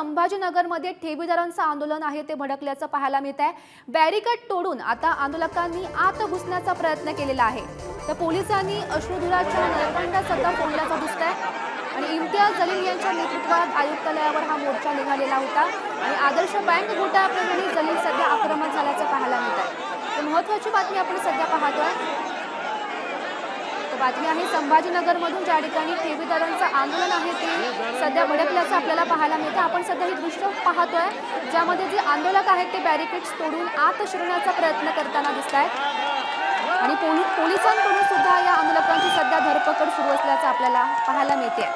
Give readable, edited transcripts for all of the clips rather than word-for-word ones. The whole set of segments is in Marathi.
संभाजीनगरमध्ये ठेवीदारांचं आंदोलन आहे ते भडकल्याचं पाहायला मिळत आहे। बॅरिकेड तोडून आता आंदोलकांनी आत घुसण्याचा प्रयत्न केलेला आहे। तर पोलिसांनी अश्रुधुराच्या नळकांडा सध्या फोडल्याचं दिसतंय आणि इम्तियाज जलील यांच्या नेतृत्वात आयुक्तालयावर हा मोर्चा निघालेला होता आणि आदर्श बँक घोटाळ्याप्रकरणी जलील सध्या आक्रमक झाल्याचं पाहायला मिळत आहे। तर महत्त्वाची बातमी आपण सध्या पाहतोय। बातमी आहे संभाजीनगरमधून ज्या ठिकाणी ठेवीदारांचं आंदोलन आहे ते सध्या भडकल्याचं आपल्याला पाहायला मिळतं। आपण सध्या ही दृश्य पाहतोय ज्यामध्ये जे आंदोलक आहेत ते बॅरिकेड्स तोडून आत शिरण्याचा प्रयत्न करताना दिसत आहेत आणि पोलिसांकडून सुद्धा या आंदोलकांची सध्या धरपकड सुरू असल्याचं आपल्याला पाहायला मिळते।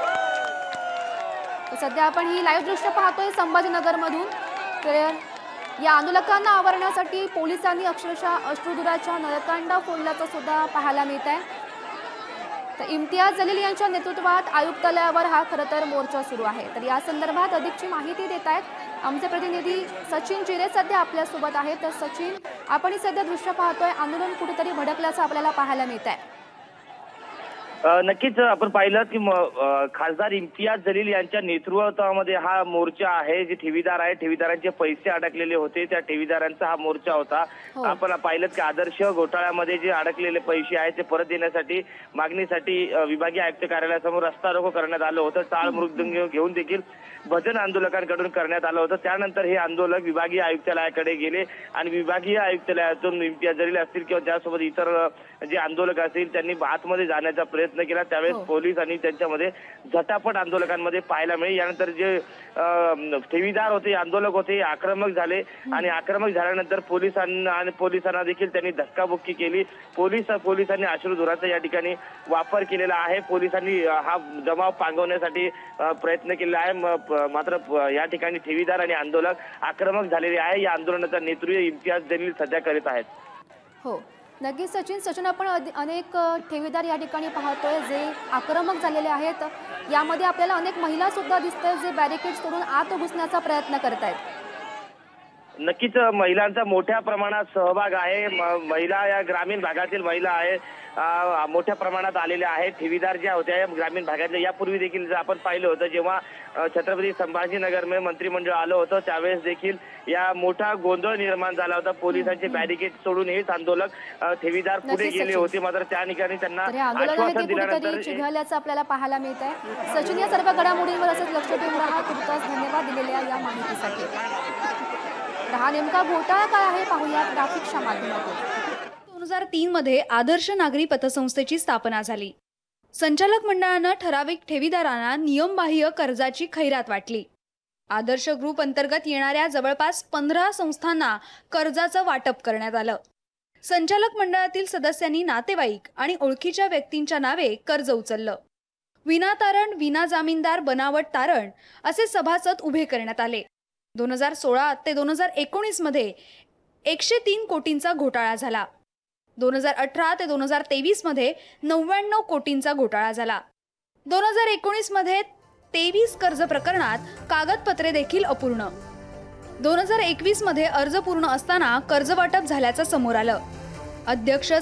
सध्या आपण ही लाईव्ह दृश्य पाहतोय संभाजीनगरमधून। तर या आंदोलकांना आवरण्यासाठी पोलिसांनी अक्षरशः अश्रुधुराच्या नळकांडा फोडल्याचं सुद्धा पाहायला मिळत आहे। तर इम्तियाज जलील यांच्या नेतृत्वात आयुक्तालयावर हा खरं तर मोर्चा सुरू आहे। तर या संदर्भात अधिकची माहिती देत आहेत आमचे प्रतिनिधी सचिन चिरे सध्या आपल्यासोबत आहेत। तर सचिन, आपण ही सध्या दृश्य पाहतोय, आंदोलन कुठेतरी भडकल्याचं आपल्याला पाहायला मिळत आहे। नक्कीच आपण पाहिलं की खासदार इम्तियाज जलील यांच्या नेतृत्वामध्ये हा मोर्चा आहे। जे ठेवीदार आहे, ठेवीदारांचे पैसे अडकलेले होते, त्या ठेवीदारांचा हा मोर्चा होता। आपण पाहिलं की आदर्श घोटाळ्यामध्ये जे अडकलेले पैसे आहेत ते परत देण्यासाठी मागणीसाठी विभागीय आयुक्त कार्यालयासमोर रस्ता रोको करण्यात आलं होतं। टाळ मृदुंग घेऊन देखील भजन आंदोलकांकडून करण्यात आलं होतं। त्यानंतर हे आंदोलक विभागीय आयुक्तालयाकडे गेले आणि विभागीय आयुक्तालयातून इम्तियाज जलील असतील किंवा त्यासोबत इतर जे आंदोलक असतील त्यांनी आतमध्ये जाण्याचा प्रयत्न केला। त्यावेळेस पोलीस आणि त्यांच्यामध्ये झटापट आंदोलकांमध्ये पाहायला मिळाली। यानंतर जे ठेवीदार होते, आंदोलक होते, आक्रमक झाले आणि आक्रमक झाल्यानंतर पोलिसांना देखील त्यांनी धक्काबुक्की केली। पोलिसांनी अश्रुधुराचा या ठिकाणी वापर केलेला आहे। पोलिसांनी हा जमाव पांगवण्यासाठी प्रयत्न केलेला आहे। मात्र या ठिकाणी ठेवीदार आणि आंदोलक आक्रमक झालेले आहे। या आंदोलनाचा नेतृत्व इम्तियाज जलील सध्या करीत आहेत। हो, नक्कीच सचिन, आपण अनेक ठेवीदार या ठिकाणी पाहतोय जे आक्रमक झालेले आहेत। यामध्ये आपल्याला अनेक महिला सुद्धा दिसतात जे बॅरिकेड्स तोडून आत घुसण्याचा प्रयत्न करत आहेत। नक्कीच महिलांचा मोठ्या प्रमाणात सहभाग आहे। महिला या ग्रामीण भागातील महिला आहे मोठ्या प्रमाणात आलेल्या आहेत। ठेवीदार ज्या होत्या या ग्रामीण भागातल्या यापूर्वी देखील आपण पाहिलं होतं जेव्हा छत्रपती संभाजीनगरमध्ये मंत्रिमंडळ आलं होतं त्यावेळेस देखील या मोठा गोंधळ निर्माण झाला होता। पोलिसांचे बॅरिकेड सोडून हेच आंदोलक ठेवीदार पुढे गेले होते, मात्र त्या ठिकाणी त्यांना आश्वासन दिल्यानंतर चिघळल्याचं आपल्याला पाहायला मिळत आहे। सचिन, या सर्व घडामोडींवर असंच लक्ष ठेवून राहा। तुमचाच धन्यवाद दिलेल्या या माहितीसाठी। हा नेमका घोटाळा काय आहे पाहूया ग्राफिक्सच्या माध्यमातून। 2003 मध्ये आदर्श नागरी पतसंस्थेची स्थापना झाली। संचालक मंडळानं ठराविक ठेवीदारांना नियमबाह्य कर्जाची खैरात वाटली। आदर्श ग्रुप अंतर्गत येणाऱ्या जवळपास 15 संस्थांना कर्जाचं वाटप करण्यात आलं। संचालक मंडळातील सदस्यांनी नातेवाईक आणि ओळखीच्या व्यक्तींच्या नावे कर्ज उचललं। विना तारण, विना जामीनदार, बनावट तारण असे सभासद उभे करण्यात आले। 2016 ते 2019 मध्ये 103 कोटींचा घोटाळा झाला। 2018 ते 2023 मध्ये 99 कोटींचा घोटाळा झाला। 2019 मध्ये 23 कर्ज प्रकरणात कागदपत्रे देखील अपूर्ण। 2021 मध्ये अर्ज पूर्ण असताना कर्ज वाटप झाल्याचं समोर आलं। अध्यक्ष